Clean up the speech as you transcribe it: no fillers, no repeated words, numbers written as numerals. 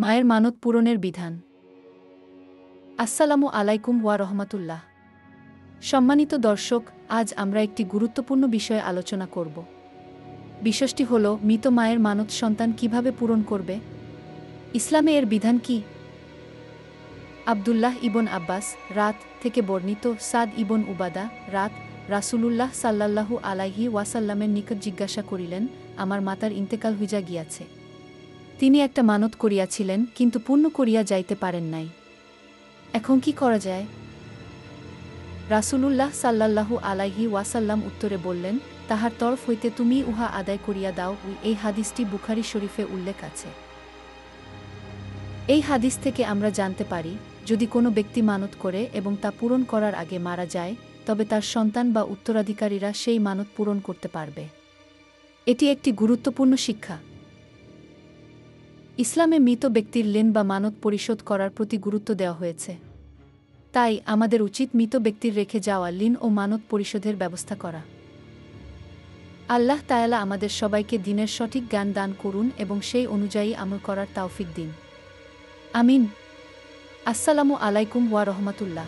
মায়ের মানত পূরণের বিধান। আসসালামু আলাইকুম ওয়া রহমাতুল্লাহ। সম্মানিত দর্শক, আজ আমরা একটি গুরুত্বপূর্ণ বিষয়ে আলোচনা করব। বিষয়টি হল মৃত মায়ের মানত সন্তান কিভাবে পূরণ করবে। ইসলামে এর বিধান কি? আব্দুল্লাহ ইবন আব্বাস রাত থেকে বর্ণিত, সাদ ইবন উবাদা রাত রাসূলুল্লাহ সাল্লাল্লাহু আলাইহি ওয়াসাল্লামের নিকট জিজ্ঞাসা করিলেন, আমার মাতার ইন্তেকাল হইয়া গিয়াছে। তিনি একটা মানত করিয়াছিলেন, কিন্তু পূর্ণ করিয়া যাইতে পারেন নাই। এখন কি করা যায়? রাসূলুল্লাহ সাল্লাল্লাহু আলাইহি ওয়াসাল্লাম উত্তরে বললেন, তাহার তরফ হইতে তুমি উহা আদায় করিয়া দাও। এই হাদিসটি বুখারী শরীফে উল্লেখ আছে। এই হাদিস থেকে আমরা জানতে পারি, যদি কোনো ব্যক্তি মানত করে এবং তা পূরণ করার আগে মারা যায়, তবে তার সন্তান বা উত্তরাধিকারীরা সেই মানত পূরণ করতে পারবে। এটি একটি গুরুত্বপূর্ণ শিক্ষা। ইসলামে মৃত ব্যক্তির লেন বা মানত পরিশোধ করার প্রতি গুরুত্ব দেওয়া হয়েছে। তাই আমাদের উচিত মৃত ব্যক্তির রেখে যাওয়া ঋণ ও মানত পরিশোধের ব্যবস্থা করা। আল্লাহ তাআলা আমাদের সবাইকে দ্বীনের সঠিক জ্ঞান দান করুন এবং সেই অনুযায়ী আমল করার তৌফিক দিন। আমিন। আসসালামু আলাইকুম ওয়া রহমাতুল্লাহ।